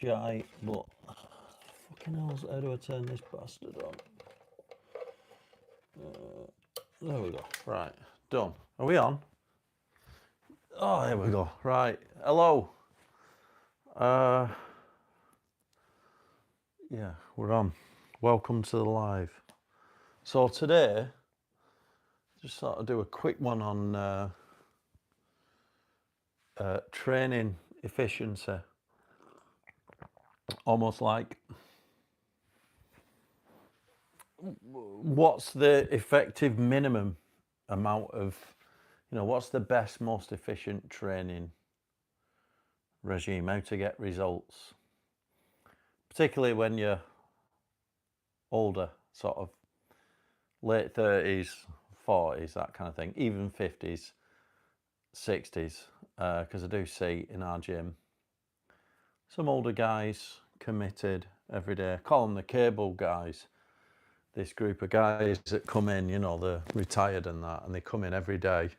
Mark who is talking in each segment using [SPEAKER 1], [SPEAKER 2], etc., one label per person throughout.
[SPEAKER 1] shite, but fucking hell, how do I turn this bastard on? There we go. Right, done. Are we on? Oh, here we go. Right, hello. Yeah, we're on. Welcome to the live. So today, just sort of do a quick one on training efficiency. Almost like, what's the effective minimum amount of, what's the best, most efficient training regime, how to get results, particularly when you're older, sort of late 30s, 40s, that kind of thing, even 50s, 60s, because I do see in our gym some older guys committed every day. I call them the cable guys. This group of guys that come in, they're retired and that, and they come in every day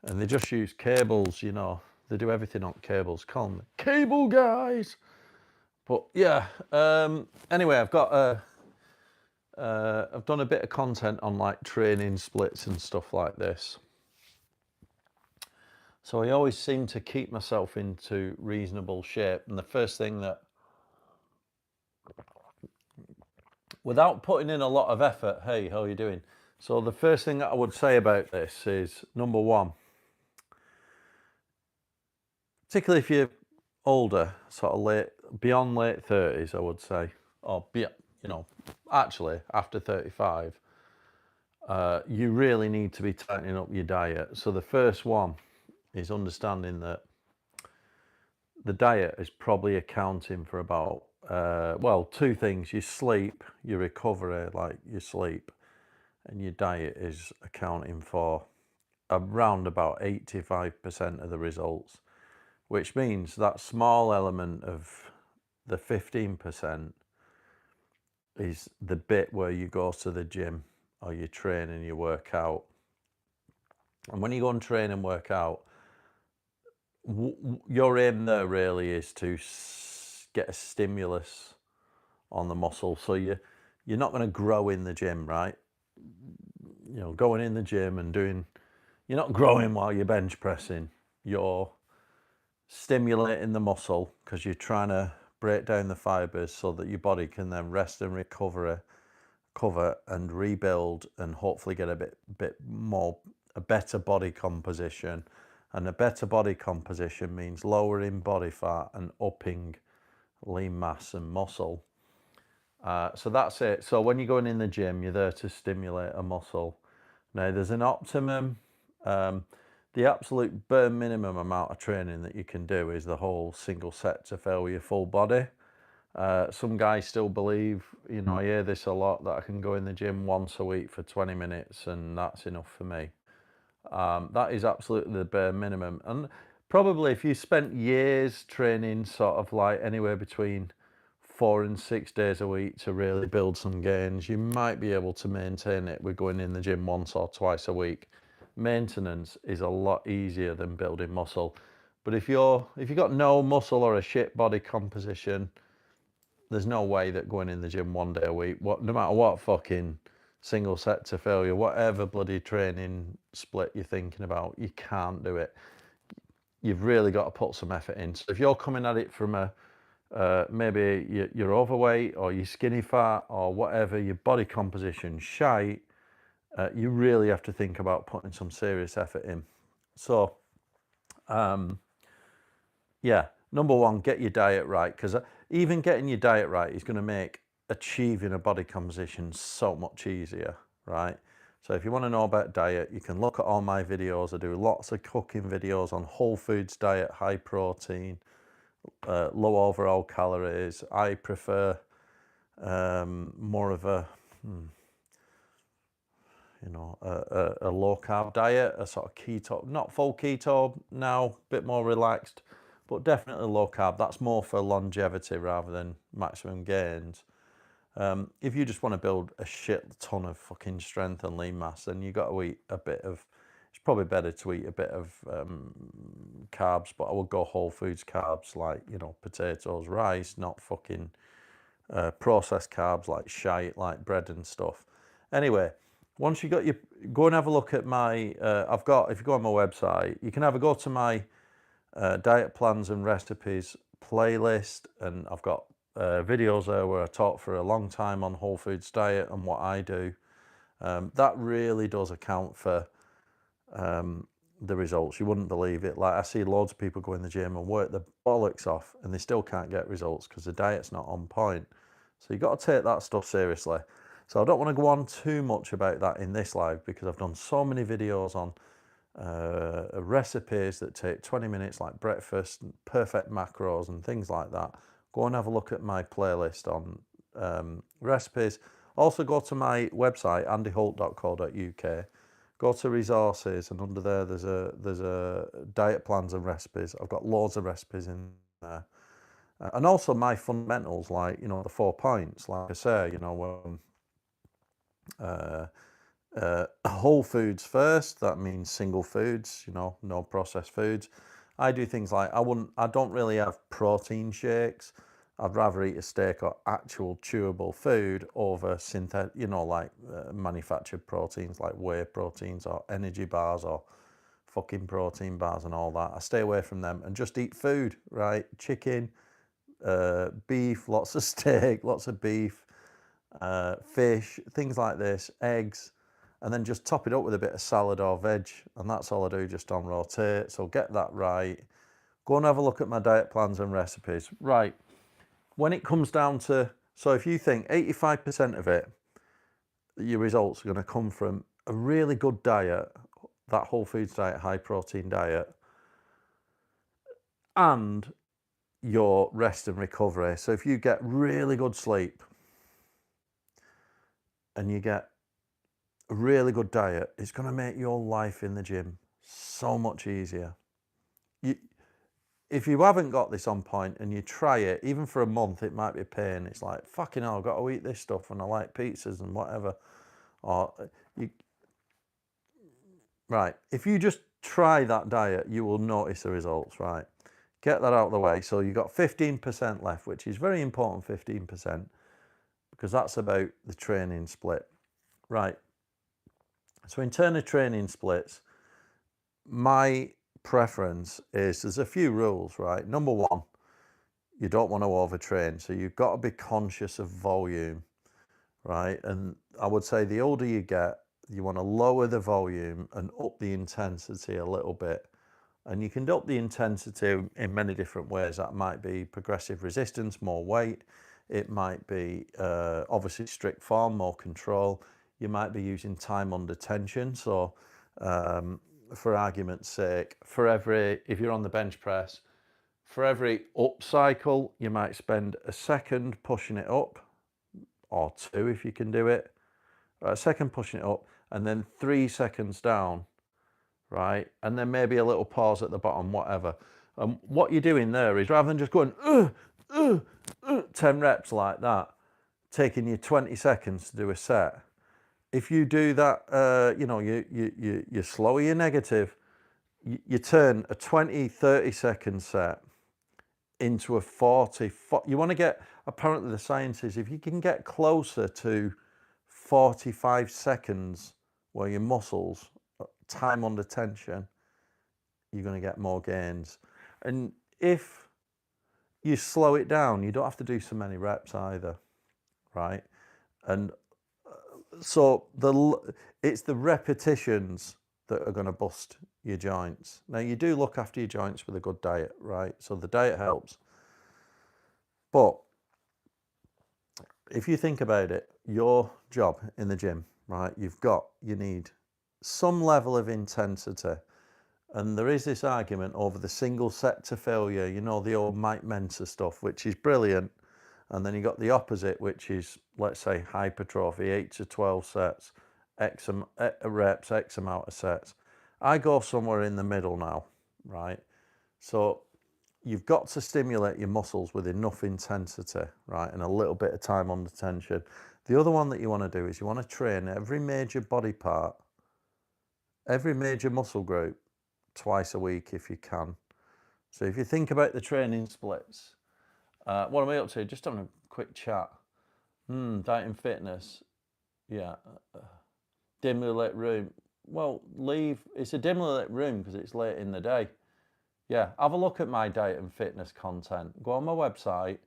[SPEAKER 1] and they just use cables, they do everything on cables. Call them the cable guys. But yeah, anyway, I've done a bit of content on like training splits and stuff like this. So I always seem to keep myself into reasonable shape. And the first thing that, without putting in a lot of effort, hey, how are you doing? So the first thing that I would say about this is, number one, particularly if you're older, sort of beyond late 30s, I would say, or actually after 35, you really need to be tightening up your diet. So the first one is understanding that the diet is probably accounting for about, two things: your sleep, your recovery, like your sleep, and your diet is accounting for around about 85% of the results, which means that small element of the 15% is the bit where you go to the gym or you train and you work out. And when you go and train and work out, your aim there really is to get a stimulus on the muscle. So you're not going to grow in the gym, right? Going in the gym and you're not growing while you're bench pressing. You're stimulating the muscle because you're trying to break down the fibers so that your body can then rest and recover and rebuild and hopefully get a better body composition. And a better body composition means lowering body fat and upping lean mass and muscle. So that's it. So when you're going in the gym, you're there to stimulate a muscle. Now there's an optimum, the absolute bare minimum amount of training that you can do is the whole single set to failure full body. Some guys still believe, I hear this a lot, that I can go in the gym once a week for 20 minutes and that's enough for me. That is absolutely the bare minimum. And probably if you spent years training sort of like anywhere between 4 and 6 days a week to really build some gains, you might be able to maintain it with going in the gym once or twice a week. Maintenance is a lot easier than building muscle. But if you've got no muscle or a shit body composition, there's no way that going in the gym 1 day a week, no matter what fucking single set to failure, whatever bloody training split you're thinking about, you can't do it. You've really got to put some effort in. So if you're coming at it from maybe you're overweight or you're skinny fat or whatever, your body composition shite, you really have to think about putting some serious effort in. So, yeah, number one, get your diet right, because even getting your diet right is going to make achieving a body composition so much easier, right? So if you want to know about diet, you can look at all my videos. I do lots of cooking videos on whole foods diet, high protein, low overall calories. I prefer more of a low carb diet, a sort of keto, not full keto now, a bit more relaxed, but definitely low carb. That's more for longevity rather than maximum gains. If you just want to build a shit ton of fucking strength and lean mass, then you got to eat it's probably better to eat a bit of carbs, but I would go whole foods carbs like, you know, potatoes, rice, not fucking processed carbs like shite, like bread and stuff. Anyway, once you got your, go and have a look at my, I've got, if you go on my website, you can have a go to my diet plans and recipes playlist, and I've got videos there where I talk for a long time on whole foods diet and what I do. That really does account for the results. You wouldn't believe it. Like, I see loads of people go in the gym and work the bollocks off and they still can't get results because the diet's not on point. So you've got to take that stuff seriously. So I don't want to go on too much about that in this live because I've done so many videos on recipes that take 20 minutes, like breakfast, perfect macros and things like that. Go and have a look at my playlist on recipes. Also go to my website, andyholt.co.uk. Go to resources, and under there there's a diet plans and recipes. I've got loads of recipes in there. And also my fundamentals, like, you know, the 4 points, like I say, you know, whole foods first. That means single foods, you know, no processed foods. I do things like, I don't really have protein shakes. I'd rather eat a steak or actual chewable food over synthetic, you know, like manufactured proteins like whey proteins or energy bars or fucking protein bars and all that. I stay away from them and just eat food, right? Chicken, beef, lots of steak, lots of beef, fish, things like this, eggs, and then just top it up with a bit of salad or veg, and that's all I do, just on rotate. So get that right. Go and have a look at my diet plans and recipes. Right, when it comes down to, so if you think 85% of it, your results are going to come from a really good diet, that whole foods diet, high protein diet, and your rest and recovery. So if you get really good sleep and you get a really good diet, it's going to make your life in the gym so much easier. If you haven't got this on point and you try it, even for a month, it might be a pain. It's like, fucking hell, I've got to eat this stuff and I like pizzas and whatever. Or right, if you just try that diet, you will notice the results, right? Get that out of the way. So you've got 15% left, which is very important, 15%, because that's about the training split. Right. So in terms of training splits, my preference is, there's a few rules, right? Number one, you don't want to overtrain. So you've got to be conscious of volume, right? And I would say the older you get, you want to lower the volume and up the intensity a little bit. And you can up the intensity in many different ways. That might be progressive resistance, more weight. It might be obviously strict form, more control. You might be using time under tension. So for argument's sake, if you're on the bench press, for every up cycle, you might spend a second pushing it up, or 2 if you can do it. A second pushing it up, and then 3 seconds down, right? And then maybe a little pause at the bottom, whatever. What you're doing there is, rather than just going 10 reps like that, taking you 20 seconds to do a set. If you do that, you know, you slow your negative, you turn a 20, 30 second set into a 40. You want to get, apparently the science is, if you can get closer to 45 seconds where your muscles, time under tension, you're going to get more gains. And if you slow it down, you don't have to do so many reps either, right? And so it's the repetitions that are going to bust your joints. Now, you do look after your joints with a good diet, right? So the diet helps. But if you think about it, your job in the gym, right, you need some level of intensity. And there is this argument over the single set to failure, you know, the old Mike Mentor stuff, which is brilliant. And then you got the opposite, which is, let's say, hypertrophy, 8 to 12 sets, X reps, X amount of sets. I go somewhere in the middle now, right? So you've got to stimulate your muscles with enough intensity, right? And a little bit of time under tension. The other one that you want to do is you want to train every major body part every major muscle group twice a week if you can. So if you think about the training splits, what am I up to? Just having a quick chat. Diet and fitness. Yeah. Dimly lit room. Well, it's a dimly lit room because it's late in the day. Yeah, have a look at my diet and fitness content. Go on my website,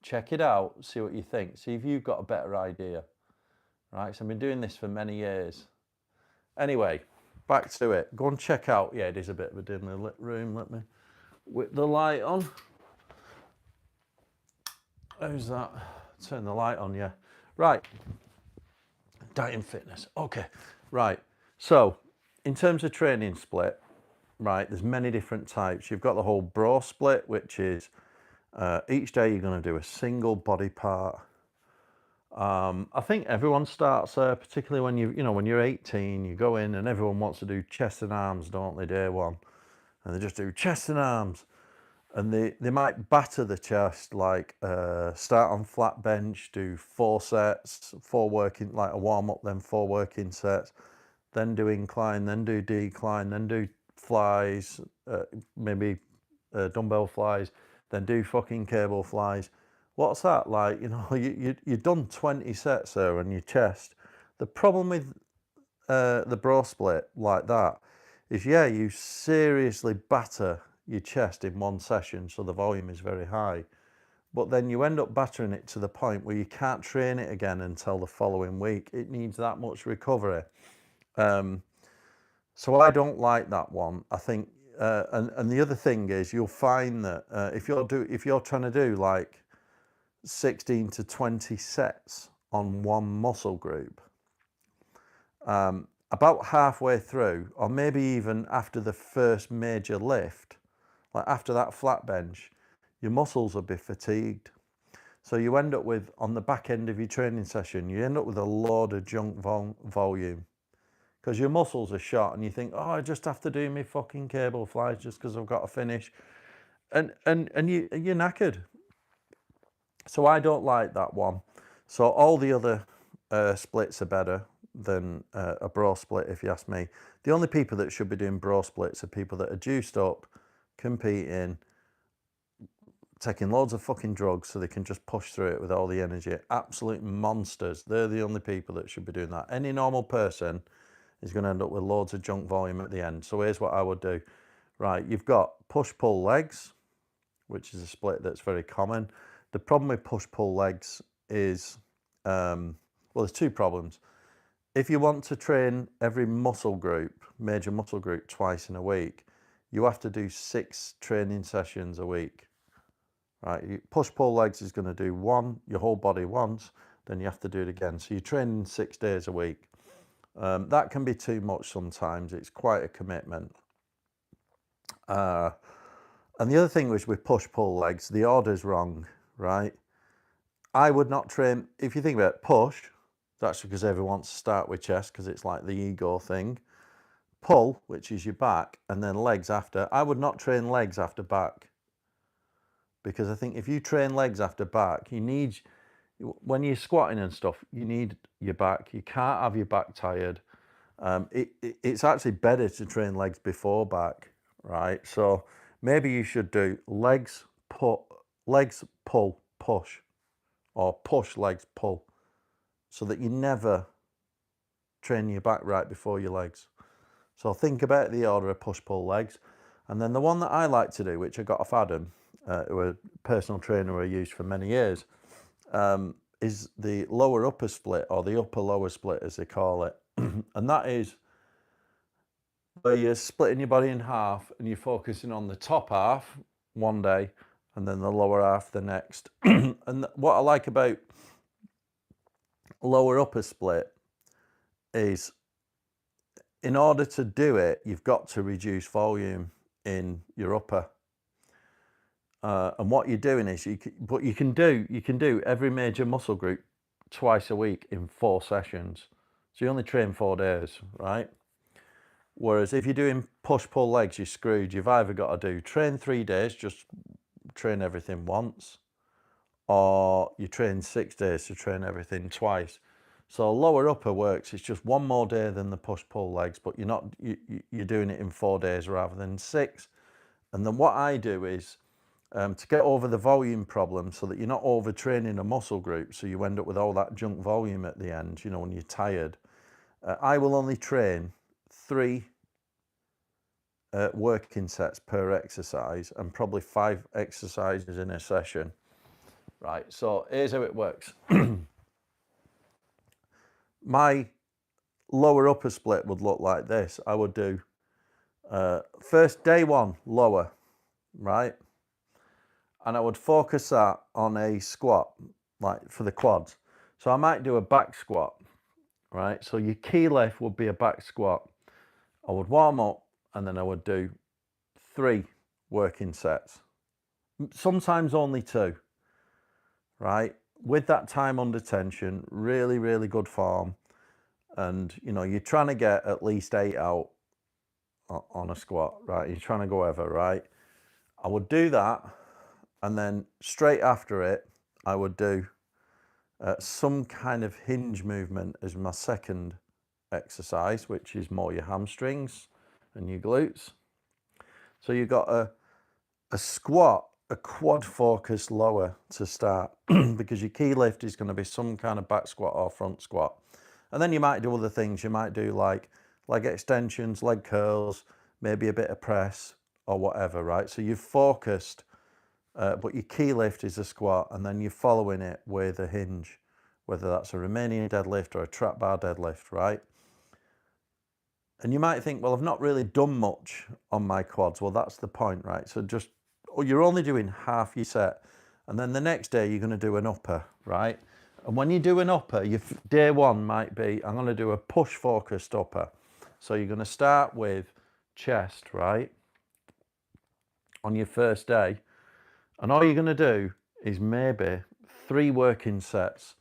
[SPEAKER 1] check it out, see what you think. See if you've got a better idea. Right, so I've been doing this for many years. Anyway, back to it. Go and check out. Yeah, it is a bit of a dimly lit room. Let me whip the light on. How's that? Turn the light on, yeah. Right. Diet and fitness. Okay. Right. So, in terms of training split, right, there's many different types. You've got the whole bro split, which is each day you're going to do a single body part. I think everyone starts there, particularly when when you're 18, you go in and everyone wants to do chest and arms, don't they, day one? And they just do chest and arms. And they might batter the chest, like start on flat bench, do 4 sets, 4 working, like a warm up, then 4 working sets, then do incline, then do decline, then do flies, maybe dumbbell flies, then do fucking cable flies. What's that like? You've done 20 sets there on your chest. The problem with the bro split like that is, yeah, you seriously batter your chest in one session, so the volume is very high. But then you end up battering it to the point where you can't train it again until the following week. It needs that much recovery. So I don't like that one. I think, and the other thing is, you'll find that if you're trying to do like 16 to 20 sets on one muscle group, about halfway through, or maybe even after the first major lift, like after that flat bench, your muscles will be fatigued. So you end up with, on the back end of your training session, you end up with a load of junk volume because your muscles are shot, and you think, oh, I just have to do my fucking cable flies just because I've got to finish, and you're knackered. So I don't like that one. So all the other splits are better than a bro split, if you ask me. The only people that should be doing bro splits are people that are juiced up, competing, taking loads of fucking drugs so they can just push through it with all the energy. Absolute monsters. They're the only people that should be doing that. Any normal person is going to end up with loads of junk volume at the end. So here's what I would do. Right, you've got push-pull legs, which is a split that's very common. The problem with push-pull legs is, well, there's 2 problems. If you want to train every muscle group, major muscle group, twice in a week, you have to do 6 training sessions a week. Right, push-pull legs is going to do your whole body once, then you have to do it again. So you're training 6 days a week. That can be too much sometimes. It's quite a commitment. And the other thing was with push-pull legs, the order's wrong, right? I would not train, if you think about it, push, that's because everyone wants to start with chest because it's like the ego thing. Pull, which is your back, and then legs after. I would not train legs after back, because I think if you train legs after back, when you're squatting and stuff, you need your back. You can't have your back tired. It's actually better to train legs before back, right? So maybe you should do legs, pull, push, or push, legs, pull, so that you never train your back right before your legs. So think about the order of push, pull, legs. And then the one that I like to do, which I got off Adam, who a personal trainer I used for many years, is the lower upper split, or the upper lower split as they call it. And that is where you're splitting your body in half and you're focusing on the top half one day and then the lower half the next. And what I like about lower upper split is, in order to do it, you've got to reduce volume in your upper. And what you're doing is, you can do every major muscle group twice a week in 4 sessions. So you only train 4 days, right? Whereas if you're doing push-pull legs, you're screwed. You've either got to train 3 days, just train everything once, or you train 6 days to train everything twice. So lower upper works. It's just one more day than the push-pull legs, but you're doing it in 4 days rather than 6. And then what I do is, to get over the volume problem so that you're not overtraining a muscle group, so you end up with all that junk volume at the end, you know, when you're tired, I will only train 3 working sets per exercise and probably 5 exercises in a session. Right, so here's how it works. My lower upper split would look like this. I would do first day 1 lower, right? And I would focus that on a squat, like for the quads. So I might do a back squat, right? So your key lift would be a back squat. I would warm up and then I would do 3 working sets, sometimes only 2, right? With that time under tension, really, really good form. And, you know, you're trying to get at least 8 out on a squat, right? You're trying to go ever, right? I would do that. And then straight after it, I would do some kind of hinge movement as my second exercise, which is more your hamstrings and your glutes. So you've got a squat, a quad focus lower to start because your key lift is going to be some kind of back squat or front squat. And then you might do other things. You might do like leg extensions, leg curls, maybe a bit of press or whatever, right? So you've focused, but your key lift is a squat, and then you're following it with a hinge, whether that's a Romanian deadlift or a trap bar deadlift, right? And you might think, well, I've not really done much on my quads. Well, that's the point, right? So just, you're only doing half your set. And then the next day you're going to do an upper, right? And when you do an upper, your day 1 might be, I'm going to do a push focused upper. So you're going to start with chest, right? On your first day. And all you're going to do is maybe 3 working sets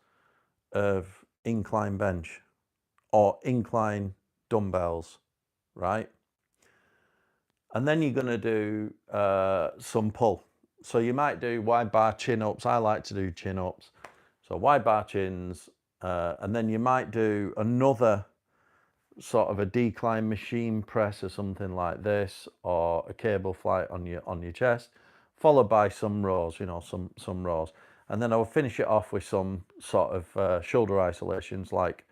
[SPEAKER 1] of incline bench or incline dumbbells, right? And then you're going to do some pull. So you might do wide bar chin ups. I like to do chin ups. So wide bar chins, and then you might do another sort of a decline machine press or something like this, or a cable flight on your chest, followed by some rows, you know, some rows. And then I will finish it off with some sort of shoulder isolations, like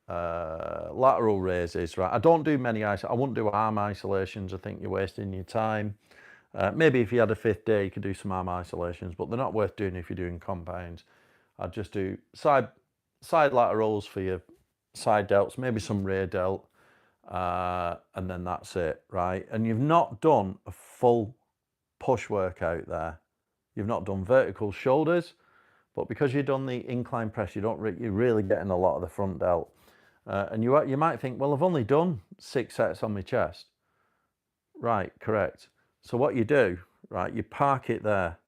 [SPEAKER 1] lateral raises, right? I don't do many I wouldn't do arm isolations. I think you're wasting your time. Maybe if you had a 5th day, you could do some arm isolations, but they're not worth doing if you're doing compounds. I'd just do side laterals for your side delts, maybe some rear delt, and then that's it, right? And you've not done a full push workout there. You've not done vertical shoulders, but because you've done the incline press, you're really getting a lot of the front delt. And you might think, well, I've only done 6 sets on my chest. Right, correct. So what you do, right, you park it there.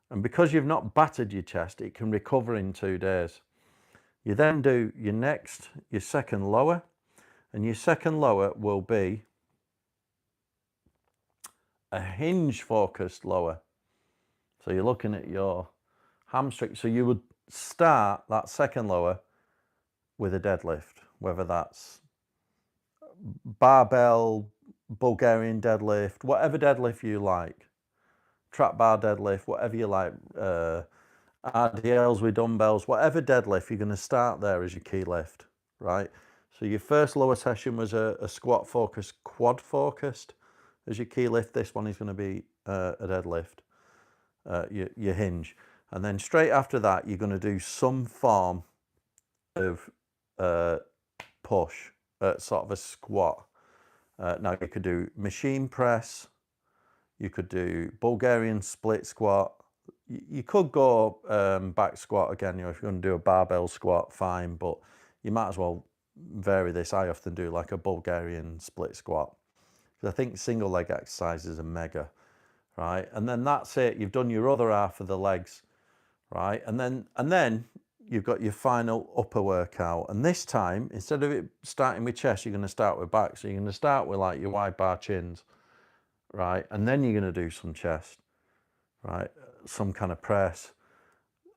[SPEAKER 1] And because you've not battered your chest, it can recover in 2 days. You then do your second lower, and your second lower will be a hinge focused lower. So you're looking at your hamstring. So you would start that second lower with a deadlift, whether that's barbell, Bulgarian deadlift, whatever deadlift you like, trap bar deadlift, whatever you like, RDLs with dumbbells, whatever deadlift, you're going to start there as your key lift, right? So your first lower session was a squat focused, quad focused as your key lift. This one is going to be a deadlift, your hinge. And then straight after that, you're going to do some form of push, sort of a squat. Now you could do machine press, you could do Bulgarian split squat, you could go back squat again, you know, if you're going to do a barbell squat, fine, but you might as well vary this. I often do like a Bulgarian split squat, because I think single leg exercises are mega, right? And then that's it, you've done your other half of the legs, right? And then you've got your final upper workout. And this time, instead of it starting with chest, you're going to start with back. So you're going to start with like your wide bar chins, right? And then you're going to do some chest, right? Some kind of press.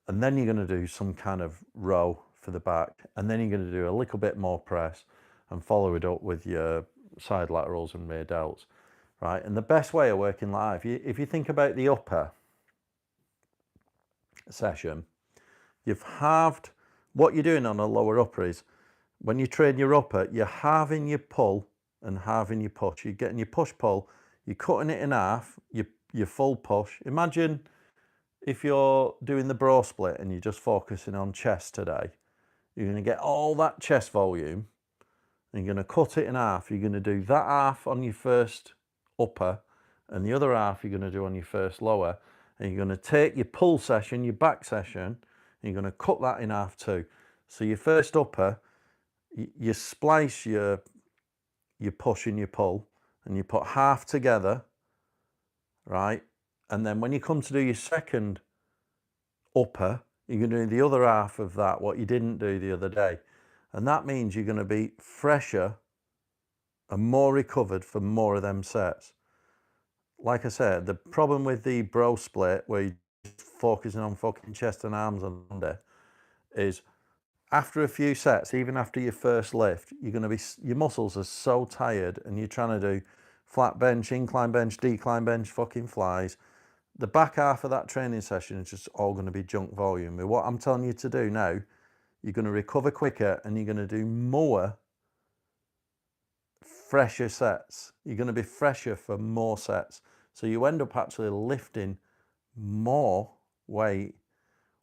[SPEAKER 1] And then you're going to do some kind of row for the back, and then you're going to do a little bit more press and follow it up with your side laterals and rear delts, right? And the best way of working live, if you think about the upper session, you've halved what you're doing on a lower upper is when you train your upper, you're halving your pull and halving your push. You're getting your push pull, you're cutting it in half, your full push. Imagine if you're doing the bro split and you're just focusing on chest today, you're going to get all that chest volume and you're going to cut it in half. You're going to do that half on your first upper and the other half you're going to do on your first lower. And you're going to take your pull session, your back session, and you're going to cut that in half too. So your first upper, you splice your push and your pull and you put half together, right? And then when you come to do your second upper, you're going to do the other half of that, what you didn't do the other day. And that means you're going to be fresher and more recovered for more of them sets. Like I said, the problem with the bro split, where you're focusing on fucking chest and arms and under, is after a few sets, even after your first lift, you're going to be, your muscles are so tired and you're trying to do flat bench, incline bench, decline bench, fucking flies. The back half of that training session is just all going to be junk volume. But what I'm telling you to do now, you're going to recover quicker and you're going to do more fresher sets. You're going to be fresher for more sets. So you end up actually lifting more weight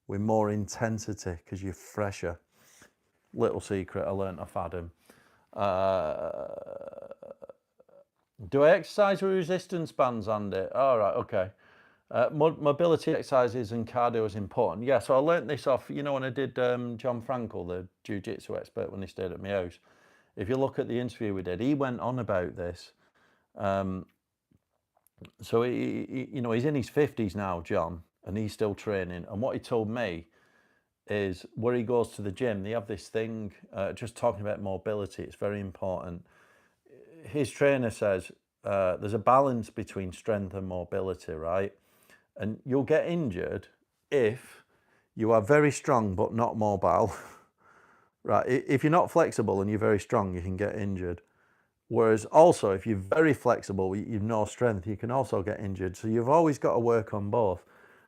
[SPEAKER 1] with more intensity because you're fresher. Little secret I learnt off Adam. Do I exercise with resistance bands, Andy? All right, okay. Mobility exercises and cardio is important. Yeah, so I learnt this off, you know, when I did John Frankel, the jiu-jitsu expert, when he stayed at my house. If you look at the interview we did, he went on about this. So he, you know, he's in his 50s now, John, and he's still training. And what he told me is where he goes to the gym, they have this thing, just talking about mobility, it's very important. His trainer says there's a balance between strength and mobility, right? And you'll get injured if you are very strong but not mobile, right? If you're not flexible and you're very strong, you can get injured. Whereas also, if you're very flexible, you've no strength, you can also get injured. So you've always got to work on both.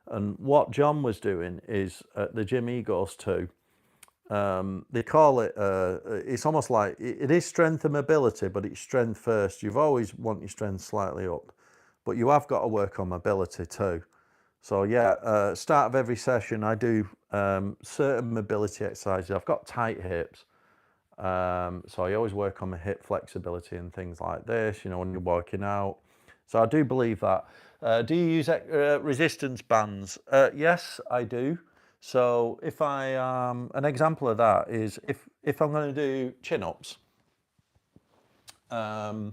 [SPEAKER 1] And what John was doing is at the gym he goes to, they call it, it's almost like, it is strength and mobility, but it's strength first. You've always want your strength slightly up, but you have got to work on mobility too. So yeah, start of every session, I do certain mobility exercises. I've got tight hips. So I always work on my hip flexibility and things like this, you know, when you're working out. So I do believe that. Do you use resistance bands? Yes, I do. So if I, an example of that is if I'm going to do chin-ups, I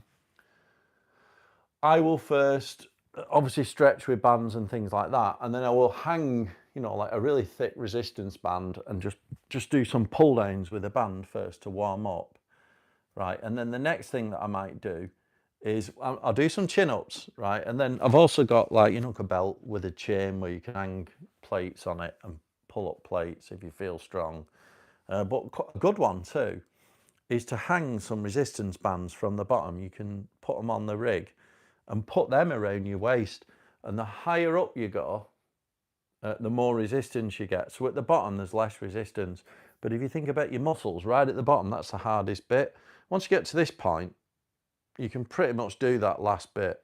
[SPEAKER 1] will first obviously stretch with bands and things like that, and then I will hang, you know, like a really thick resistance band and just do some pull downs with a band first to warm up, right? And then the next thing that I might do is I'll do some chin-ups, right? And then I've also got, like, you know, a belt with a chain where you can hang plates on it and pull up plates if you feel strong. But a good one too is to hang some resistance bands from the bottom. You can put them on the rig and put them around your waist. And the higher up you go, the more resistance you get. So at the bottom, there's less resistance. But if you think about your muscles, right at the bottom, that's the hardest bit. Once you get to this point, you can pretty much do that last bit.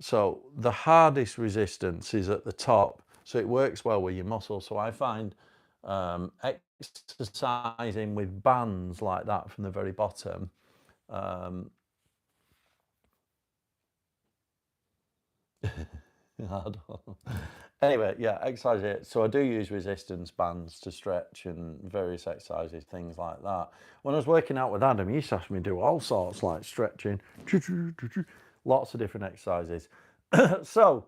[SPEAKER 1] So the hardest resistance is at the top. So it works well with your muscles. So I find exercising with bands like that from the very bottom, anyway, yeah, exercise it. So I do use resistance bands to stretch and various exercises, things like that. When I was working out with Adam, he used to ask me to do all sorts, like stretching, lots of different exercises. So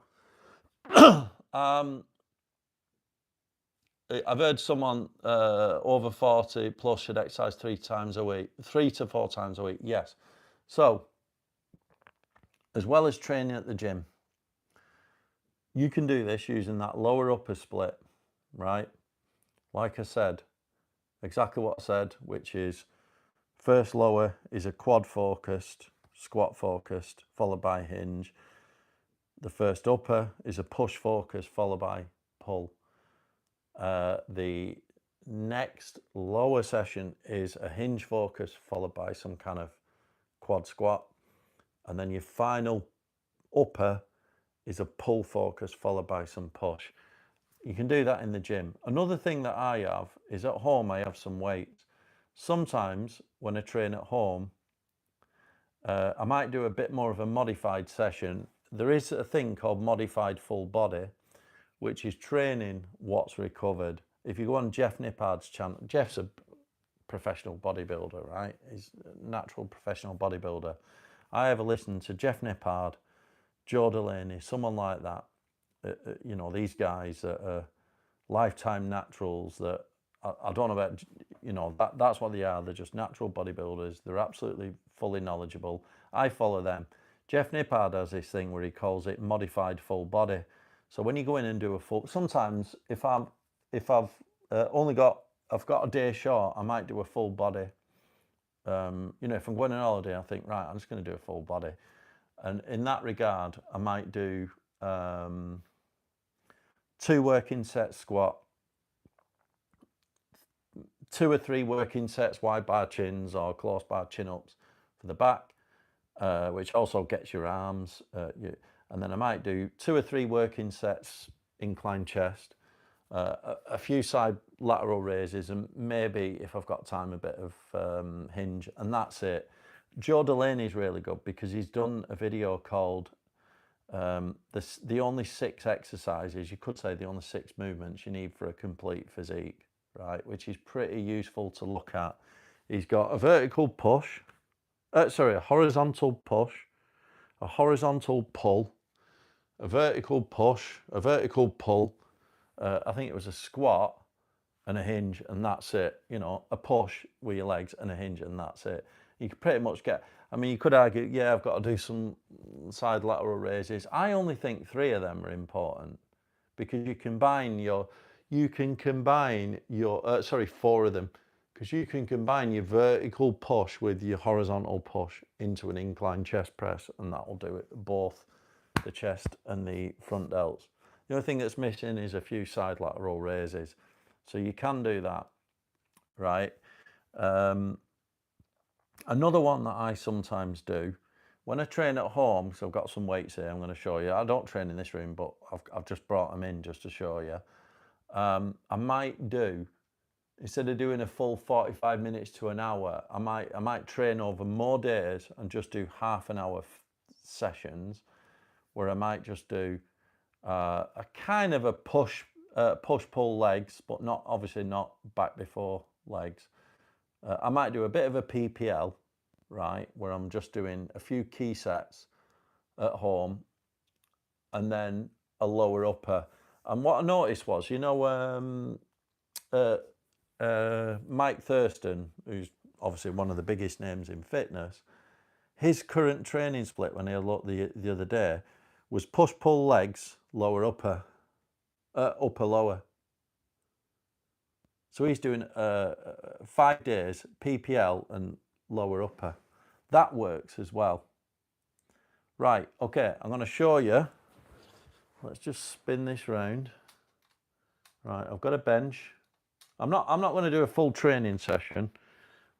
[SPEAKER 1] I've heard someone over 40 plus should exercise 3 to 4 times a week. Yes. So as well as training at the gym, you can do this using that lower upper split, right? Like I said, exactly what I said, which is first lower is a quad focused, squat focused, followed by hinge. The first upper is a push focus followed by pull. The next lower session is a hinge focus followed by some kind of quad squat. And then your final upper is a pull focus followed by some push. You can do that in the gym. Another thing that I have is at home I have some weights. Sometimes when I train at home, I might do a bit more of a modified session. There is a thing called modified full body, which is training what's recovered. If you go on Jeff Nippard's channel, Jeff's a professional bodybuilder, right? He's a natural professional bodybuilder. I ever listened to Jeff Nippard, Joe Delaney, someone like that. You know, these guys that are lifetime naturals that I don't know about, you know, that's what they are. They're just natural bodybuilders. They're absolutely fully knowledgeable. I follow them. Jeff Nippard has this thing where he calls it modified full body. So when you go in and do a full, sometimes if I've I've got a day short, I might do a full body. You know, if I'm going on holiday, I think, right, I'm just going to do a full body. And in that regard, I might do 2 working sets squat, 2 or 3 working sets wide bar chins or close bar chin ups for the back, which also gets your arms. And then I might do 2 or 3 working sets incline chest, a few side lateral raises, and maybe if I've got time a bit of hinge, and that's it. Joe Delaney's really good because he's done a video called the only 6 exercises, you could say the only 6 movements you need for a complete physique, right? Which is pretty useful to look at. He's got a vertical push, a horizontal push, a horizontal pull, a vertical push, a vertical pull. I think it was a squat and a hinge, and that's it. You know, a push with your legs and a hinge, and that's it. You could pretty much get, I mean, you could argue, yeah, I've got to do some side lateral raises. I only think 3 of them are important because you can combine your 4 of them, because you can combine your vertical push with your horizontal push into an incline chest press, and that will do it, both the chest and the front delts. The only thing that's missing is a few side lateral raises. So you can do that, right? Another one that I sometimes do when I train at home, so I've got some weights here I'm going to show you. I don't train in this room, but I've just brought them in just to show you. I might do, instead of doing a full 45 minutes to an hour, I might train over more days and just do half an hour sessions, where I might just do a kind of a push pull legs, but not, obviously not back before legs. I might do a bit of a PPL, right, where I'm just doing a few key sets at home, and then a lower upper. And what I noticed was, you know, Mike Thurston, who's obviously one of the biggest names in fitness, his current training split when he looked the other day was push pull legs, lower upper, upper lower. So he's doing 5 days PPL and lower upper. That works as well. Right, okay, I'm going to show you. Let's just spin this round. Right, I've got a bench. I'm not going to do a full training session,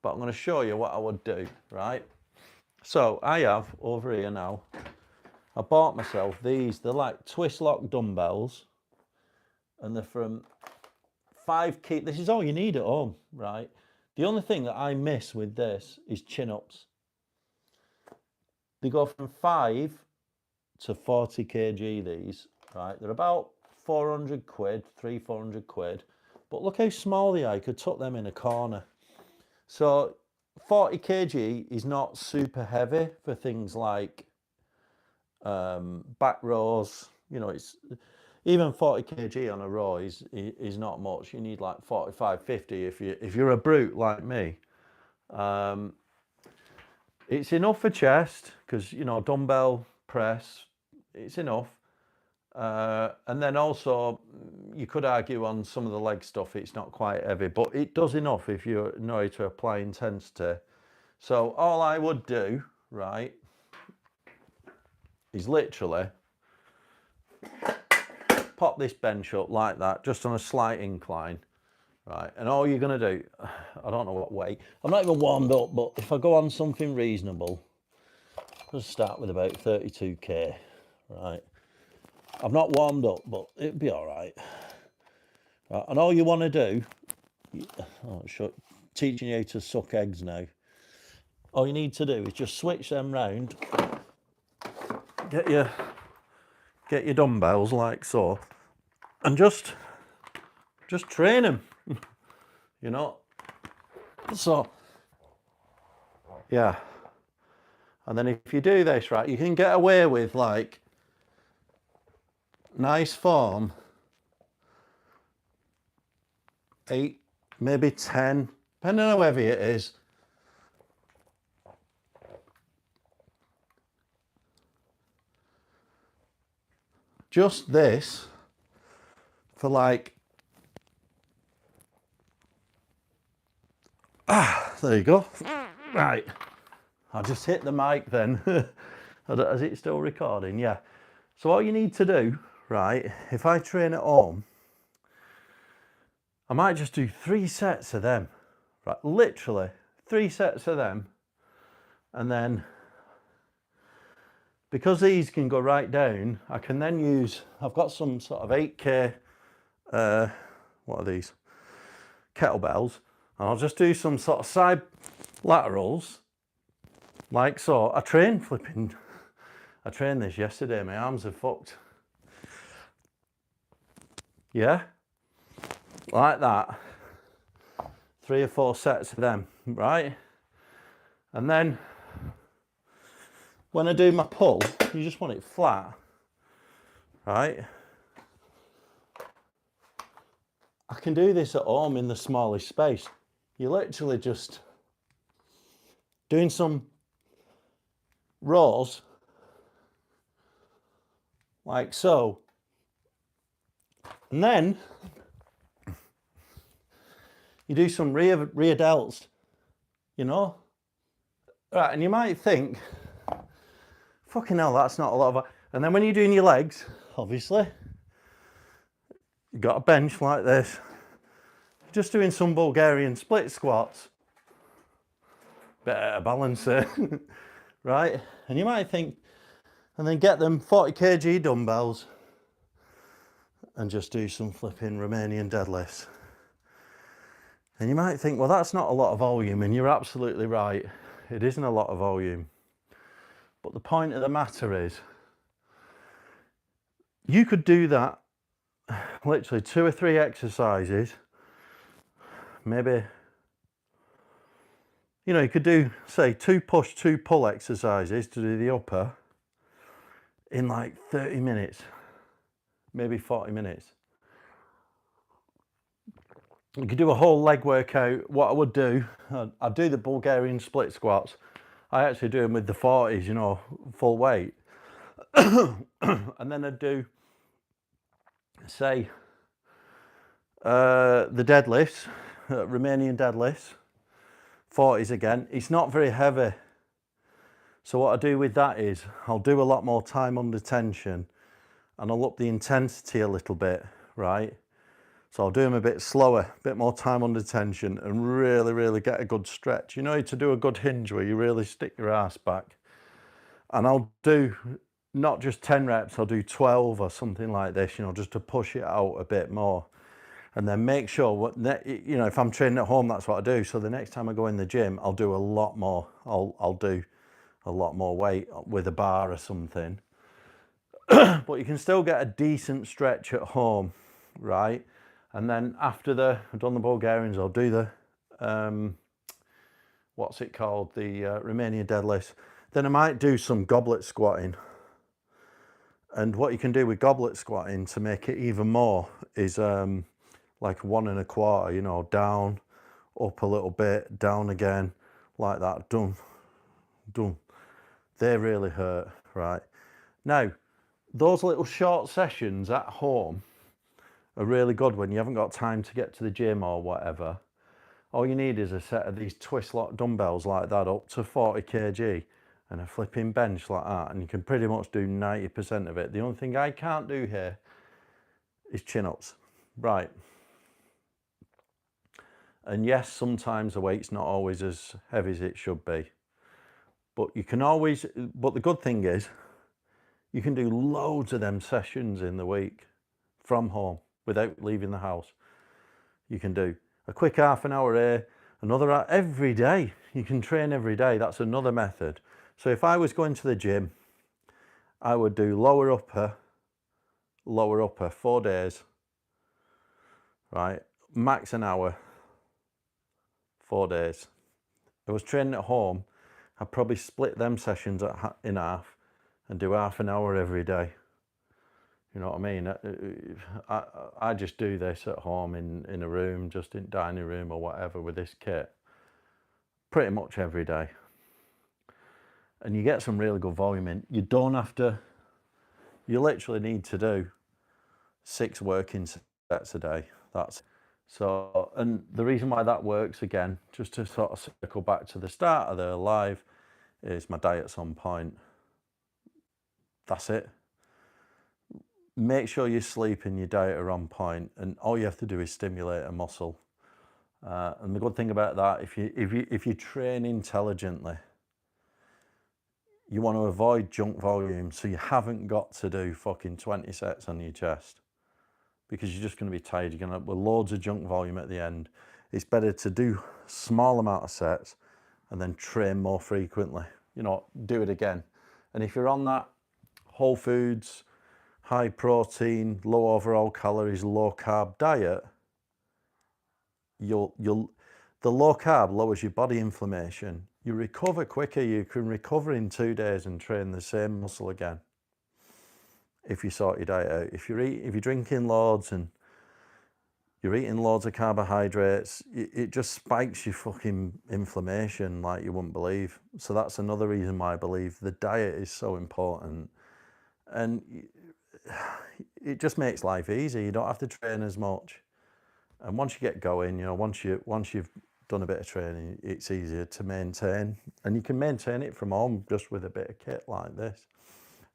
[SPEAKER 1] but I'm going to show you what I would do, right? So I have over here now, I bought myself these. They're like twist lock dumbbells, and they're from 5 key. This is all you need at home, right? The only thing that I miss with this is chin-ups. They go from 5 to 40 kg, these, right? They're about 400 quid, 400 quid. But look how small they are. You could tuck them in a corner. So 40 kg is not super heavy for things like back rows. You know, it's even 40 kg on a row is not much. You need like 45, 50 if you're a brute like me. It's enough for chest because, you know, dumbbell press, it's enough. And then also, you could argue on some of the leg stuff, it's not quite heavy, but it does enough if you know how to apply intensity. So all I would do, right, is literally pop this bench up like that, just on a slight incline, right? And all you're gonna do, I don't know what weight, I'm not even warmed up, but if I go on something reasonable, just start with about 32k, right? I've not warmed up, but it'll be all right. Right, and all you want to do, teaching you how to suck eggs now. All you need to do is just switch them round, get your dumbbells like so, and just train them, you know. So, yeah. And then if you do this right, you can get away with like nice form, 8, maybe 10, depending on how heavy it is. Just this for like, there you go. Right, I'll just hit the mic then. Is it still recording? Yeah. So all you need to do, right, if I train at home, I might just do 3 sets of them, right, literally 3 sets of them. And then, because these can go right down, I can then use, I've got some sort of 8k, what are these? Kettlebells. And I'll just do some sort of side laterals, like so. I trained this yesterday, my arms are fucked. Yeah, like that. 3 or 4 sets of them, right? And then, when I do my pull, you just want it flat, right? I can do this at home in the smallest space. You're literally just doing some rows, like so. And then, you do some rear delts, you know? Right, and you might think, fucking hell, that's not a lot of... And then when you're doing your legs, obviously, you've got a bench like this, just doing some Bulgarian split squats, bit out of balance there, right? And you might think, and then get them 40 kg dumbbells and just do some flipping Romanian deadlifts. And you might think, well, that's not a lot of volume, and you're absolutely right. It isn't a lot of volume. But the point of the matter is, you could do that literally 2 or 3 exercises, maybe, you know, you could do, say, 2 push, 2 pull exercises to do the upper in like 30 minutes, maybe 40 minutes. You could do a whole leg workout. What I would do, I'd do the Bulgarian split squats. I actually do them with the 40s, you know, full weight. And then I'd do, say, the deadlifts, Romanian deadlifts, 40s again. It's not very heavy. So what I do with that is, I'll do a lot more time under tension, and I'll up the intensity a little bit, right? So I'll do them a bit slower, a bit more time under tension, and really, really get a good stretch. You know, to do a good hinge where you really stick your ass back. And I'll do not just 10 reps, I'll do 12 or something like this, you know, just to push it out a bit more. And then make sure, you know, if I'm training at home, that's what I do. So the next time I go in the gym, I'll do a lot more. I'll do a lot more weight with a bar or something. But you can still get a decent stretch at home, right? And then after I've done the Bulgarians, I'll do the, what's it called? The Romanian deadlifts. Then I might do some goblet squatting. And what you can do with goblet squatting to make it even more is like 1 1/4, you know, down, up a little bit, down again, like that, done. They really hurt, right? Now, those little short sessions at home are really good when you haven't got time to get to the gym or whatever. All you need is a set of these twist lock dumbbells like that up to 40 kg and a flipping bench like that, and you can pretty much do 90% of it. The only thing I can't do here is chin-ups. Right. And yes, sometimes the weight's not always as heavy as it should be. But you can always, but the good thing is, you can do loads of them sessions in the week from home without leaving the house. You can do a quick half an hour here, another every day. You can train every day. That's another method. So if I was going to the gym, I would do lower upper, 4 days, right? Max an hour, 4 days. If I was training at home, I'd probably split them sessions in half and do half an hour every day. You know what I mean? I just do this at home in a room, just in dining room or whatever with this kit, pretty much every day. And you get some really good volume in. You don't have to, you literally need to do 6 working sets a day. That's so, and the reason why that works, again, just to sort of circle back to the start of the live, is my diet's on point. That's it. Make sure your sleep and your diet are on point, and all you have to do is stimulate a muscle. And the good thing about that, if you train intelligently, you want to avoid junk volume, so you haven't got to do fucking 20 sets on your chest, because you're just going to be tired. You're going to have loads of junk volume at the end. It's better to do small amount of sets and then train more frequently. You know, do it again. And if you're on that whole foods, high protein, low overall calories, low carb diet, the low carb lowers your body inflammation. You recover quicker. You can recover in 2 days and train the same muscle again if you sort your diet out. If you're drinking loads and you're eating loads of carbohydrates, it just spikes your fucking inflammation like you wouldn't believe. So that's another reason why I believe the diet is so important. And it just makes life easy. You don't have to train as much. And once you get going, you know, once you've done a bit of training, it's easier to maintain. And you can maintain it from home just with a bit of kit like this.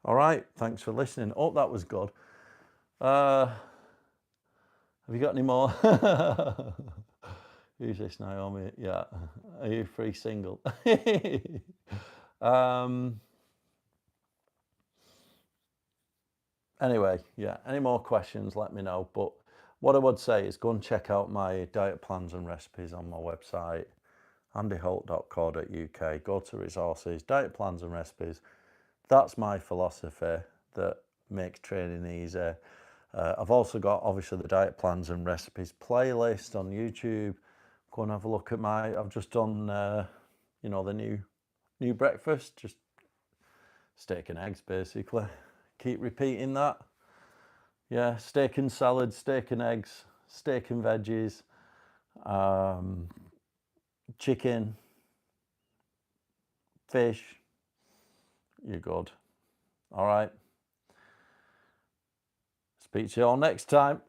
[SPEAKER 1] All right, thanks for listening. Hope that was good. Have you got any more? Who's this, Naomi? Yeah. Are you free single? Anyway, yeah, any more questions, let me know. But what I would say is go and check out my diet plans and recipes on my website, andyholt.co.uk. Go to resources, diet plans and recipes. That's my philosophy that makes training easy. I've also got, obviously, the diet plans and recipes playlist on YouTube. Go and have a look at I've just done, you know, the new breakfast, just steak and eggs, basically. Keep repeating that. Yeah, steak and salad, steak and eggs, steak and veggies, chicken, fish. You're good. All right. Speak to you all next time.